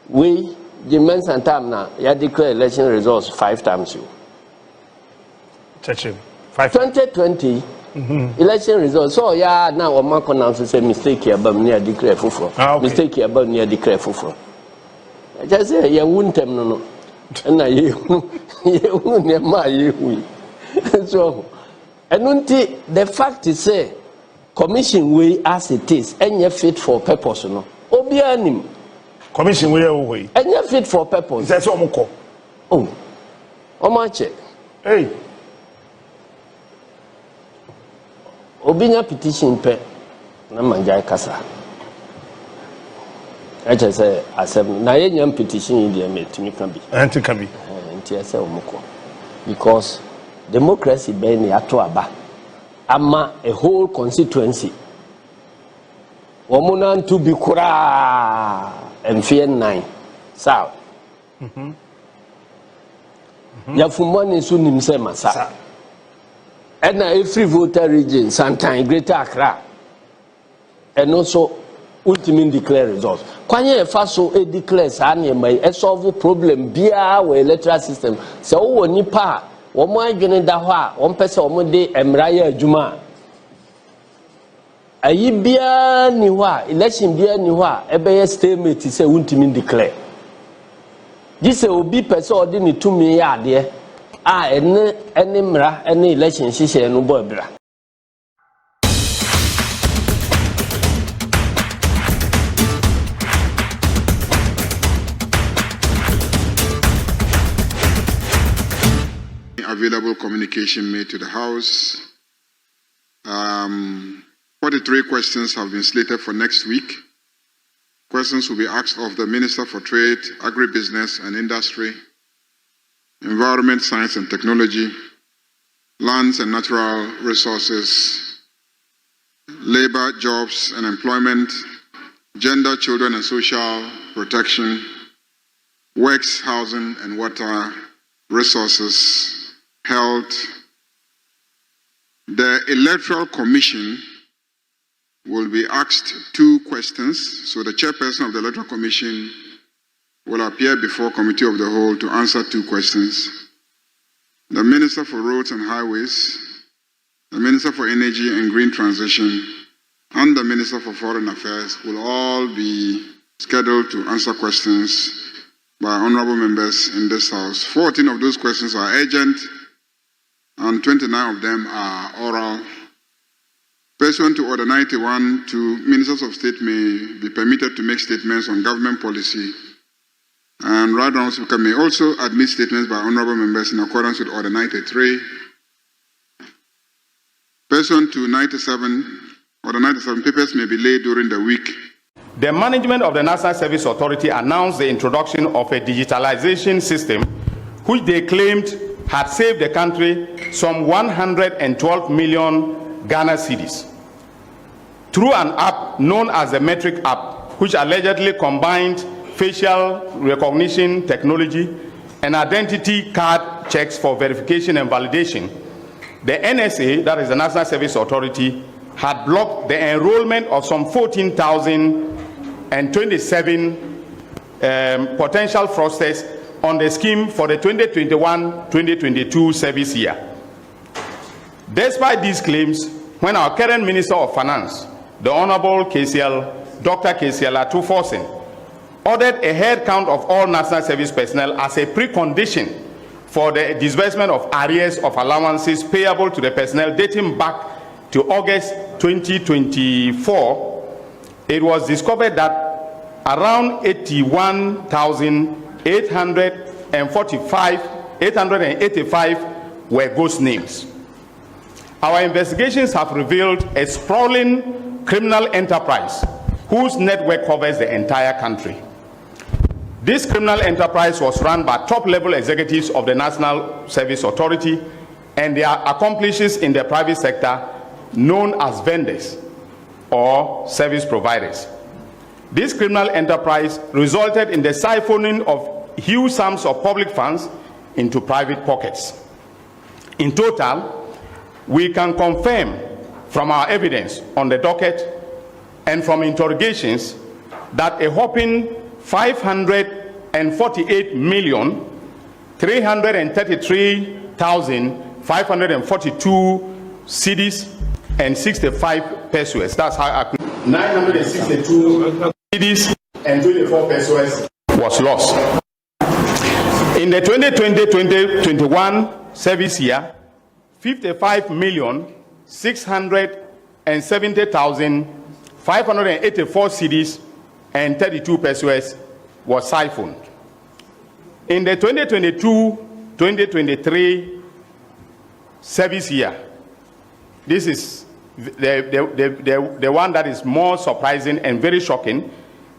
We, the Mensa time now, you declare election results 5 times. 2020 election results. So yeah, now we mark on say mistake here, but near declare for mistake here, but near declare for. I just say you won't tell no, and I you near my so. And the fact is say commission way as it is, and you fit for purpose no. Obianim. Commission way. And you fit for purpose. That's what we call. Oh, much? Hey. Obinya petition pe na manjai kasa. I just say asem na yenyam petition in the metimi kan bi. Anti kan bi. Nti ese omoko. Because democracy be ni ato aba. Ama a whole constituency. Womuna ntu bi kura emfie 9. Saw. Ya fumani su nimse masa. And every voter region, sometimes Greater Accra, and also ultimate declare results. Kwanye faso e declare sanye may e solve problem bia we electoral system. So wo nipa wo mo adwene da ho a wo mpese wo de emraya adwuma. Ayi bia ni ho a election bia ni ho a ebe statement say ultimate declare. This obi pese odi ni tumi ya ade. Any mra, any election, she said, no boy. Available communication made to the House. 43 questions have been slated for next week. Questions will be asked of the Minister for Trade, Agribusiness and Industry, Environment, Science and Technology, Lands and Natural Resources, Labor, Jobs and Employment, Gender, Children and Social Protection, Works, Housing and Water Resources, Health. The Electoral Commission will be asked 2 questions. So the chairperson of the Electoral Commission will appear before Committee of the Whole to answer 2 questions. The Minister for Roads and Highways, the Minister for Energy and Green Transition, and the Minister for Foreign Affairs will all be scheduled to answer questions by honorable members in this House. 14 of those questions are urgent, and 29 of them are oral. Pursuant to Order 91, 2 Ministers of State may be permitted to make statements on government policy, and Right Honourable Speaker may also admit statements by honourable members in accordance with Order 93. Pursuant to Order 97, papers may be laid during the week. The management of the National Service Authority announced the introduction of a digitalization system which they claimed had saved the country some 112 million Ghana cedis through an app known as the Metric app, which allegedly combined facial recognition technology and identity card checks for verification and validation. The NSA, that is the National Service Authority, had blocked the enrollment of some 14,027 potential fraudsters on the scheme for the 2021-2022 service year. Despite these claims, when our current Minister of Finance, the Honorable Dr. KCL Atuforsen, ordered a head count of all national service personnel as a precondition for the disbursement of arrears of allowances payable to the personnel dating back to August 2024, it was discovered that around 885 were ghost names. Our investigations have revealed a sprawling criminal enterprise whose network covers the entire country. This criminal enterprise was run by top-level executives of the National Service Authority and their accomplices in the private sector, known as vendors or service providers. This criminal enterprise resulted in the siphoning of huge sums of public funds into private pockets. In total, we can confirm from our evidence on the docket and from interrogations that a whopping 500 363,542 cedis and 65 pesos. That's how 962 cedis and 24 pesos was lost. In the 2020-2021 service year, 55,670,584 cedis and 32 pesos was siphoned. In the 2022-2023 service year, this is the one that is more surprising and very shocking.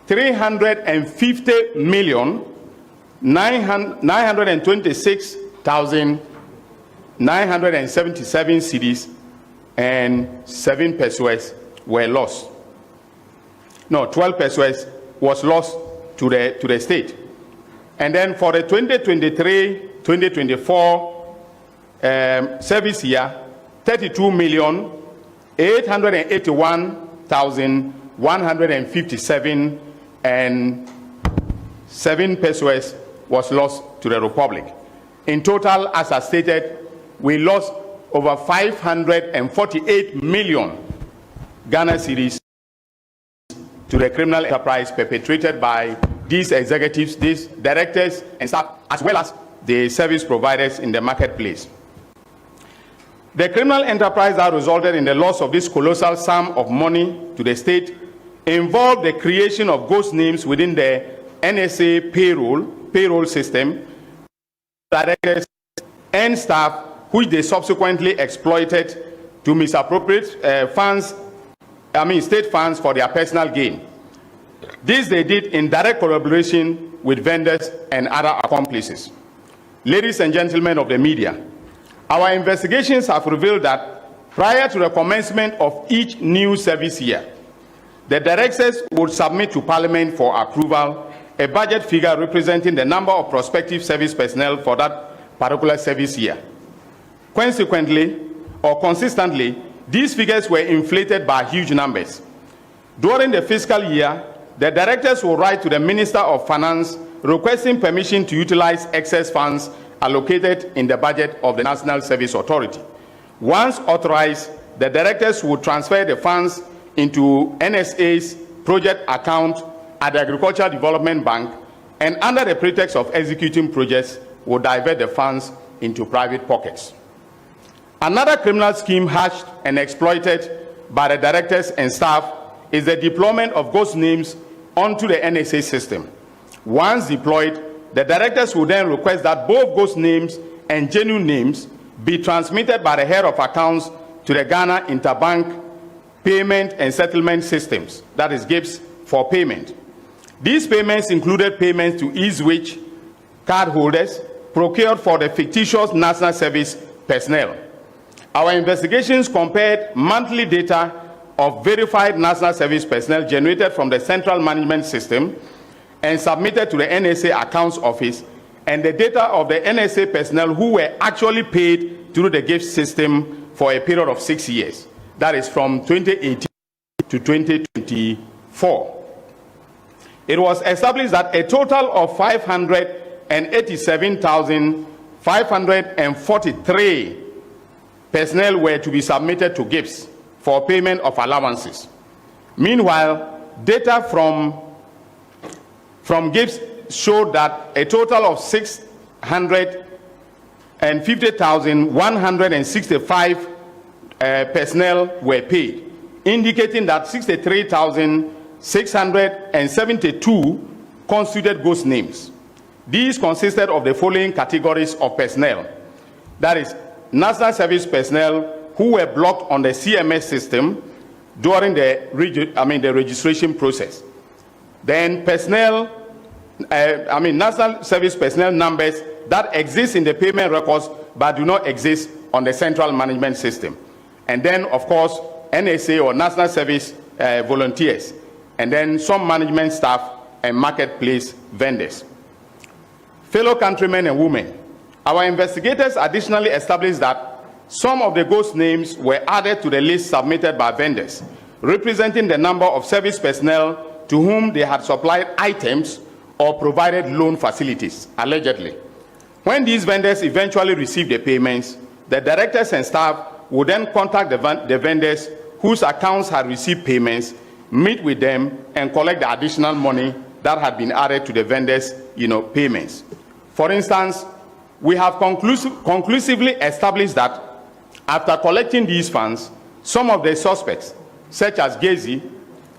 350,926,977 cedis and 7 pesos were lost. No, 12 pesos was lost to the state. And then for the 2023-2024 service year, 32,881,157 and 7 pesos was lost to the Republic. In total, as I stated, we lost over 548 million Ghana cedis to the criminal enterprise perpetrated by these executives, these directors and staff, as well as the service providers in the marketplace. The criminal enterprise that resulted in the loss of this colossal sum of money to the state involved the creation of ghost names within the NSA payroll system, directors and staff, which they subsequently exploited to misappropriate state funds for their personal gain. This they did in direct collaboration with vendors and other accomplices. Ladies and gentlemen of the media, our investigations have revealed that prior to the commencement of each new service year, the directors would submit to Parliament for approval a budget figure representing the number of prospective service personnel for that particular service year. Consequently, or consistently, these figures were inflated by huge numbers. During the fiscal year, the directors will write to the Minister of Finance requesting permission to utilize excess funds allocated in the budget of the National Service Authority. Once authorized, the directors will transfer the funds into NSA's project account at the Agricultural Development Bank, and under the pretext of executing projects, will divert the funds into private pockets. Another criminal scheme hatched and exploited by the directors and staff is the deployment of ghost names onto the NSA system. Once deployed, the directors will then request that both ghost names and genuine names be transmitted by the head of accounts to the Ghana Interbank Payment and Settlement Systems, that is GIPS, for payment. These payments included payments to Eastwich cardholders procured for the fictitious national service personnel. Our investigations compared monthly data of verified national service personnel generated from the Central Management System and submitted to the NSA Accounts Office, and the data of the NSA personnel who were actually paid through the gift system for a period of 6 years. That is from 2018 to 2024. It was established that a total of 587,543 personnel were to be submitted to GIPS for payment of allowances. Meanwhile, data from GIPS showed that a total of 650,165 personnel were paid, indicating that 63,672 constituted ghost names. These consisted of the following categories of personnel. That is, national service personnel who were blocked on the CMS system during the registration process. Then national service personnel numbers that exist in the payment records but do not exist on the central management system. And then, of course, NSA or national service volunteers, and then some management staff and marketplace vendors. Fellow countrymen and women, our investigators additionally established that some of the ghost names were added to the list submitted by vendors, representing the number of service personnel to whom they had supplied items or provided loan facilities, allegedly. When these vendors eventually receive the payments, the directors and staff would then contact the vendors whose accounts had received payments, meet with them, and collect the additional money that had been added to the vendors' payments. For instance, we have conclusively established that after collecting these funds, some of the suspects, such as Gezi,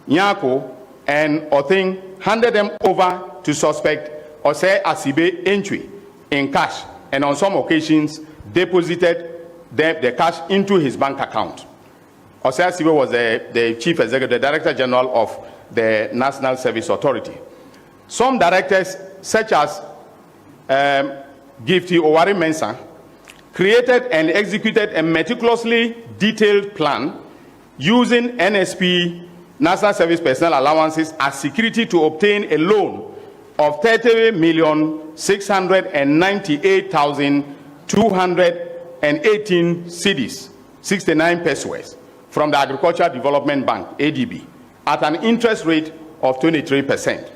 Nyako, and Othing, handed them over to suspect Osei Asibe Entry in cash, and on some occasions deposited the cash into his bank account. Osei Asibe was the chief executive, the director general of the National Service Authority. Some directors, such as Gifty Owari Mensa, created and executed a meticulously detailed plan using NSP, National Service Personnel Allowances, as security to obtain a loan of 30,698,218 cedis, 69 pesos, from the Agricultural Development Bank, ADB, at an interest rate of 23%.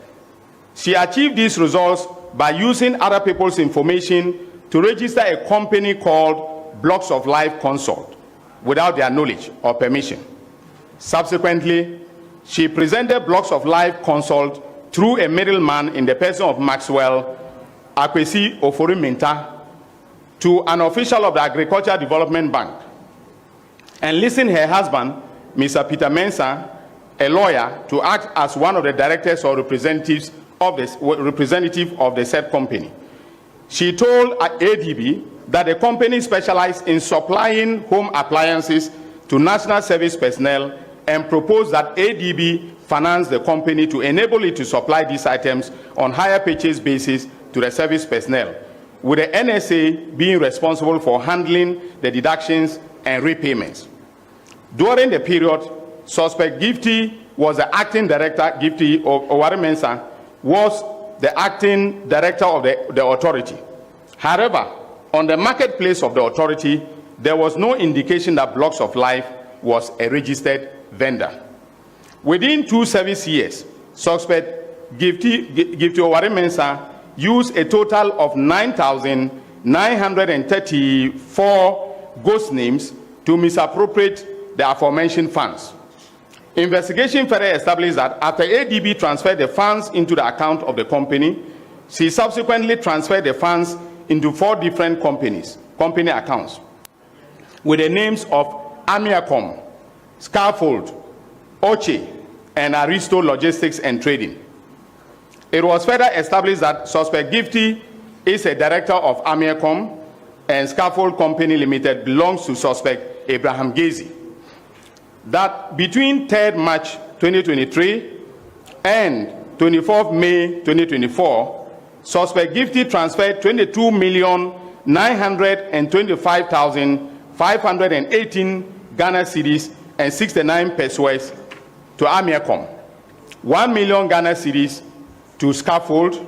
She achieved these results by using other people's information to register a company called Blocks of Life Consult without their knowledge or permission. Subsequently, she presented Blocks of Life Consult through a middleman in the person of Maxwell Akwesi Ofori-Minta to an official of the Agricultural Development Bank, and enlisting her husband, Mr. Peter Mensa, a lawyer, to act as one of the directors or representative of the said company. She told ADB that the company specialized in supplying home appliances to national service personnel and proposed that ADB finance the company to enable it to supply these items on hire purchase basis to the service personnel, with the NSA being responsible for handling the deductions and repayments. During the period, suspect Gifty was the acting director, Gifty Owari Mensa was the acting director of the authority. However, on the marketplace of the authority, there was no indication that Blocks of Life was a registered vendor. Within 2 service years, suspect Gifty Owari Mensa used a total of 9,934 ghost names to misappropriate the aforementioned funds. Investigation further established that after ADB transferred the funds into the account of the company, she subsequently transferred the funds into 4 different company accounts with the names of Amiacom, Scaffold, Oche, and Aristo Logistics and Trading. It was further established that suspect Gifty is a director of Amiacom, and Scaffold Company Limited belongs to suspect Abraham Gezi. That between 3rd March 2023 and 24th May 2024, suspect Gifty transferred 22,925,518 Ghana cedis and 69 pesos to Amiacom, 1 million Ghana cedis to Scaffold,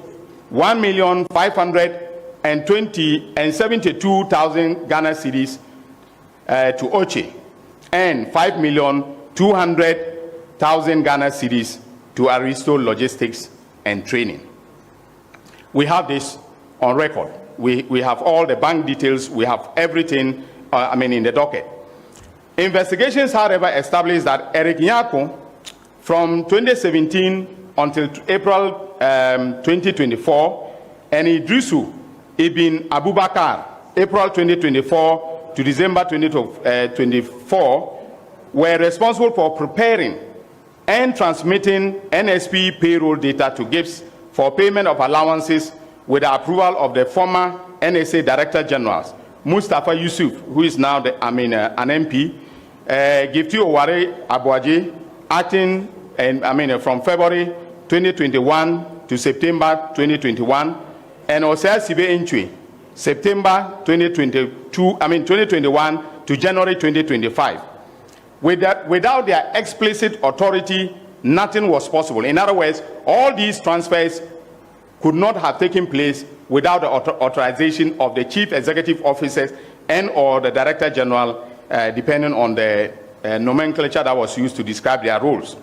1,572,000 Ghana cedis to Oche, and 5,200,000 Ghana cedis to Aristo Logistics and Training. We have this on record. We have all the bank details. We have everything, in the docket. Investigations, however, established that Eric Nyako, from 2017 until April 2024, and Idrisu Ibn Abubakar, April 2024 to December 2024, were responsible for preparing and transmitting NSP payroll data to GIPS for payment of allowances with the approval of the former NSA Director Generals, Mustafa Yusuf, who is now an MP, Gifty Owari Abuaji, acting from February 2021 to September 2021, and Osei Asibe Entry, September 2021 to January 2025. Without their explicit authority, nothing was possible. In other words, all these transfers could not have taken place without the authorization of the chief executive officers and or the director general, depending on the nomenclature that was used to describe their roles.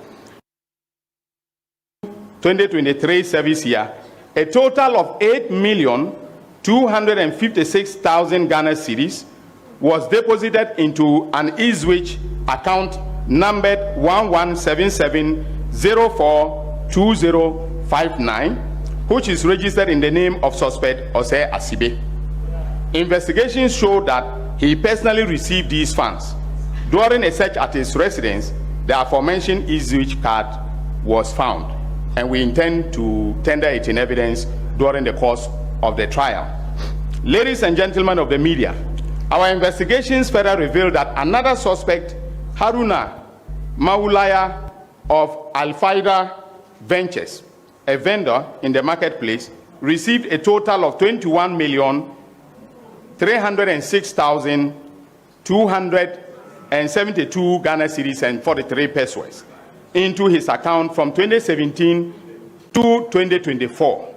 2023 service year, a total of 8,256,000 Ghana cedis was deposited into an Eastwich account numbered 1177042059, which is registered in the name of suspect Osei Asibe. Investigations show that he personally received these funds. During a search at his residence, the aforementioned Eastwich card was found, and we intend to tender it in evidence during the course of the trial. Ladies and gentlemen of the media, our investigations further revealed that another suspect, Haruna Maulaya of Al-Faida Ventures, a vendor in the marketplace, received a total of 21,306,272 Ghana cedis and 43 pesos into his account from 2017 to 2024.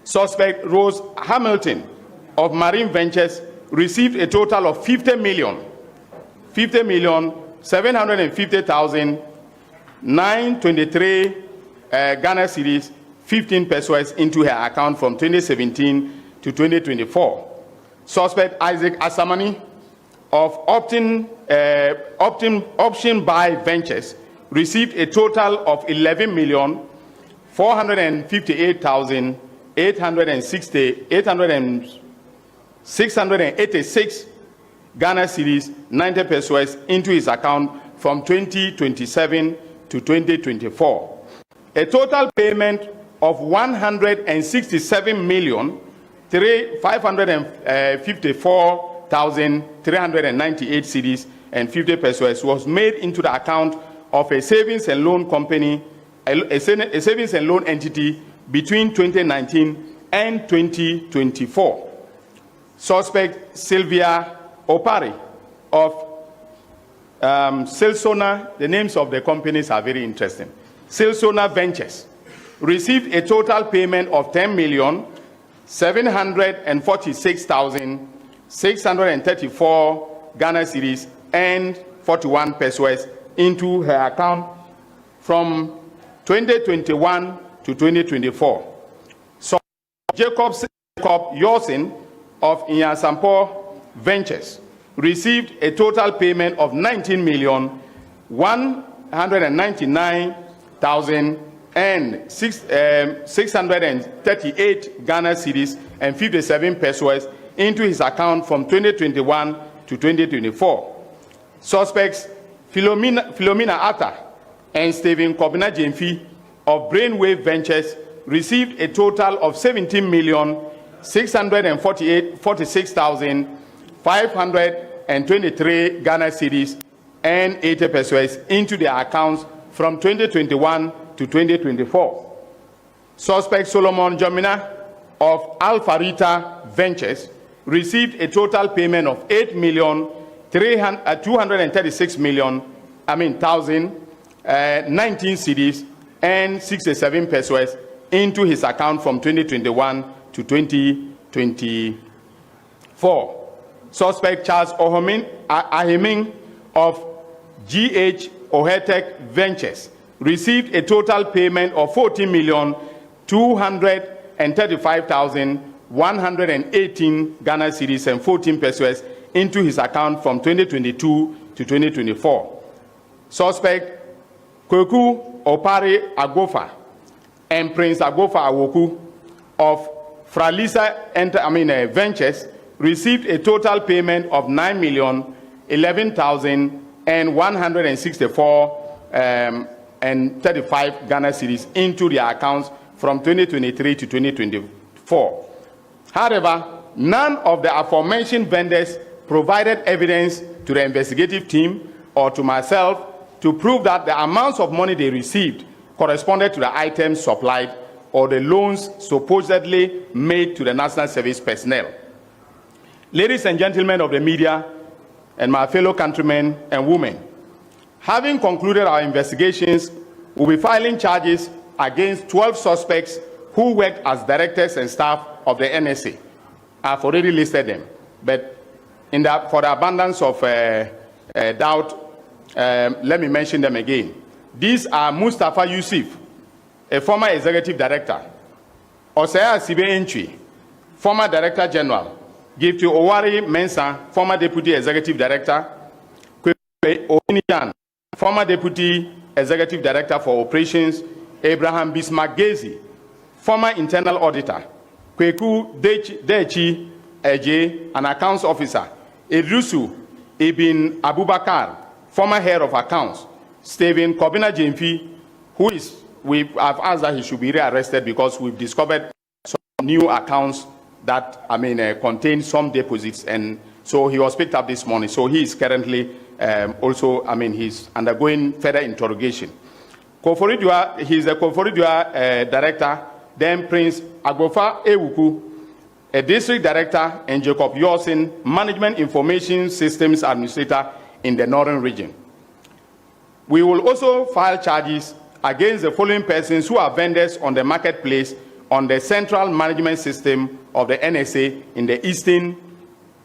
Suspect Rose Hamilton of Marine Ventures received a total of 50,750,923 Ghana cedis, 15 pesos into her account from 2017 to 2024. Suspect Isaac Asamani of Option Buy Ventures received a total of 11,458,686 Ghana cedis, 90 pesos into his account from 2027 to 2024. A total payment of 167,554,398 cedis and 50 pesos was made into the account of a savings and loan company, a savings and loan entity between 2019 and 2024. Suspect Sylvia Opari of Silsona, the names of the companies are very interesting. Silsona Ventures received a total payment of 10,746,634 Ghana cedis and 41 pesos into her account from 2021 to 2024. So Jacob Yorsin of Inyasampo Ventures received a total payment of 19,199,638 Ghana cedis and 57 pesos into his account from 2021 to 2024. Suspects Philomena Atta and Stephen Kobina Jemfi of Brainwave Ventures received a total of 17,646,523 Ghana cedis and 80 pesos into their accounts from 2021 to 2024. Suspect Solomon Jomina of Alpharita Ventures received a total payment of 8,236,019 cedis and 67 pesos into his account from 2021 to 2024. Suspect Charles Ahiming of GH Ohetech Ventures received a total payment of 14,235,118 Ghana cedis and 14 pesos into his account from 2022 to 2024. Suspect Kweku Opari Agofa and Prince Agofa Awoku of Fralisa Ventures received a total payment of 9,011,164 and 35 Ghana cedis into their accounts from 2023 to 2024. However, none of the aforementioned vendors provided evidence to the investigative team or to myself to prove that the amounts of money they received corresponded to the items supplied or the loans supposedly made to the National Service personnel. Ladies and gentlemen of the media and my fellow countrymen and women, having concluded our investigations, we'll be filing charges against 12 suspects who worked as directors and staff of the NSA. I've already listed them, but for the abundance of doubt, let me mention them again. These are Mustafa Yusuf, a former executive director, Osea Sibe Entry, former Director General. Give to Owari Mensa, former Deputy Executive Director. Oinian, former Deputy Executive Director for Operations. Abraham Bismarck Gezi, former Internal Auditor. Kweku Dechi Eje, an Accounts Officer. Idrusu Ibn Abubakar, former Head of Accounts. Stephen Kobina Jemfi, we have asked that he should be rearrested because we've discovered some new accounts that, contain some deposits, and so he was picked up this morning. So he is currently he's undergoing further interrogation. Koforidua, he's a Koforidua director, then Prince Agbofa Ewuku, a district director, and Jacob Yorsin, Management Information Systems Administrator in the Northern Region. We will also file charges against the following persons who are vendors on the marketplace on the Central Management System of the NSA in the Eastern,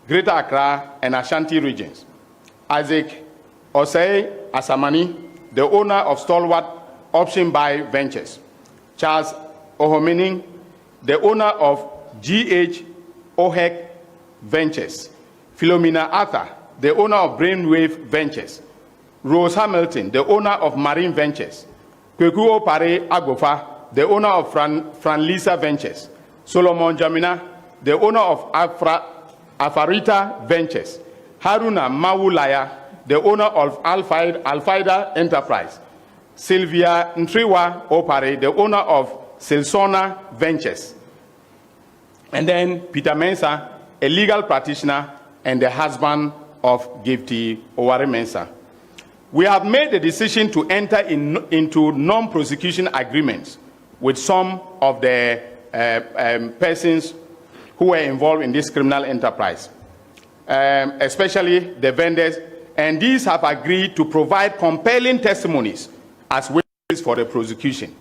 Greater Accra, and Ashanti regions. Isaac Osei Asamani, the owner of Stalwart Option Buy Ventures. Charles Ohomening, the owner of GH OHEC Ventures. Philomena Arthur, the owner of Brainwave Ventures. Rose Hamilton, the owner of Marine Ventures. Kweku Opare Agbofa, the owner of Franlisa Ventures. Solomon Jamina, the owner of Afarita Ventures. Haruna Mawulaya, the owner of Alfaida Enterprise. Sylvia Ntriwa Opare, the owner of Silsona Ventures. And then Peter Mensa, a legal practitioner and the husband of Gifty Owari Mensa. We have made the decision to enter into non-prosecution agreements with some of the persons who were involved in this criminal enterprise, especially the vendors, and these have agreed to provide compelling testimonies as witnesses for the prosecution.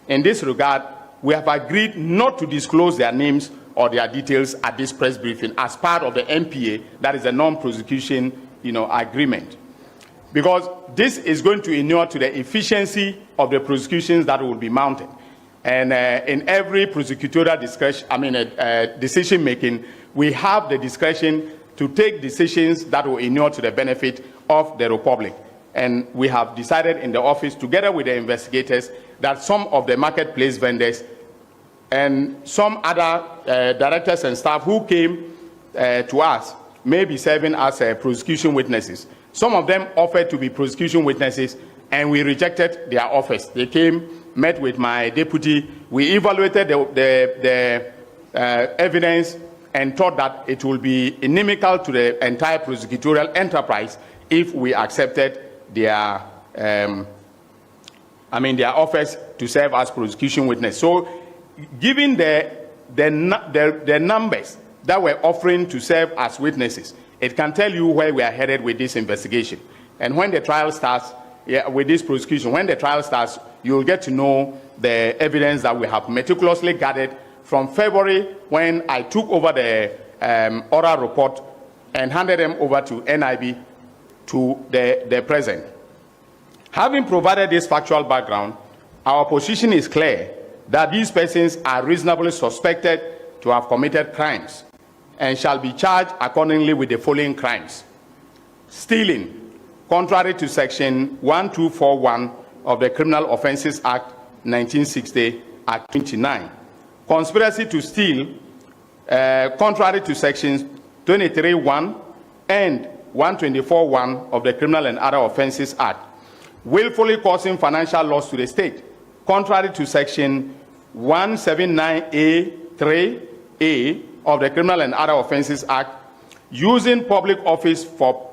In this regard, we have agreed not to disclose their names or their details at this press briefing as part of the NPA, that is a non-prosecution agreement. Because this is going to inure to the efficiency of the prosecutions that will be mounted. And in every prosecutorial decision making, we have the discretion to take decisions that will inure to the benefit of the Republic. And we have decided in the office, together with the investigators, that some of the marketplace vendors and some other directors and staff who came to us may be serving as prosecution witnesses. Some of them offered to be prosecution witnesses, and we rejected their offers. They came, met with my deputy, we evaluated the evidence and thought that it will be inimical to the entire prosecutorial enterprise if we accepted their offers to serve as prosecution witness. So, given the numbers that we're offering to serve as witnesses, it can tell you where we are headed with this investigation. And when the trial starts, with this prosecution, when the trial starts, you'll get to know the evidence that we have meticulously gathered from February, when I took over the oral report and handed them over to NIB, to the present. Having provided this factual background, our position is clear that these persons are reasonably suspected to have committed crimes and shall be charged accordingly with the following crimes: stealing, contrary to Section 1241 of the Criminal Offences Act 1960, Act 29. Conspiracy to steal, contrary to Sections 23(1) and 124(1) of the Criminal and Other Offences Act. Willfully causing financial loss to the state, contrary to Section 179A(3)(a) of the Criminal and Other Offences Act. Using public office for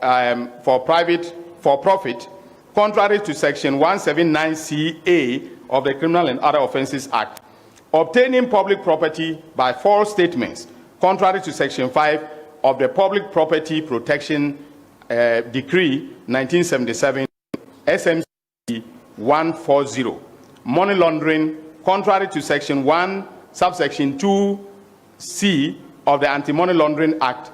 profit, contrary to Section 179CA of the Criminal and Other Offences Act. Obtaining public property by false statements, contrary to Section 5 of the Public Property Protection Decree 1977, SMC 140. Money laundering, contrary to Section 1, subsection 2C of the Anti-Money Laundering Act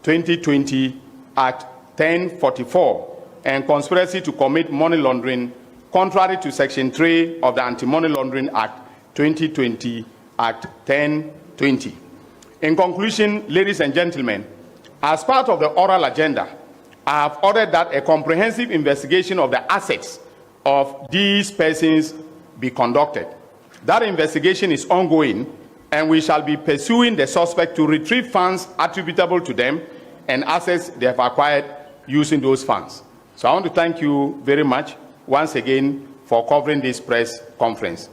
2020, Act 1044, and conspiracy to commit money laundering, contrary to Section 3 of the Anti-Money Laundering Act 2020, Act 1020. In conclusion, ladies and gentlemen, as part of the oral agenda, I have ordered that a comprehensive investigation of the assets of these persons be conducted. That investigation is ongoing, and we shall be pursuing the suspect to retrieve funds attributable to them and assets they have acquired using those funds. So I want to thank you very much once again for covering this press conference.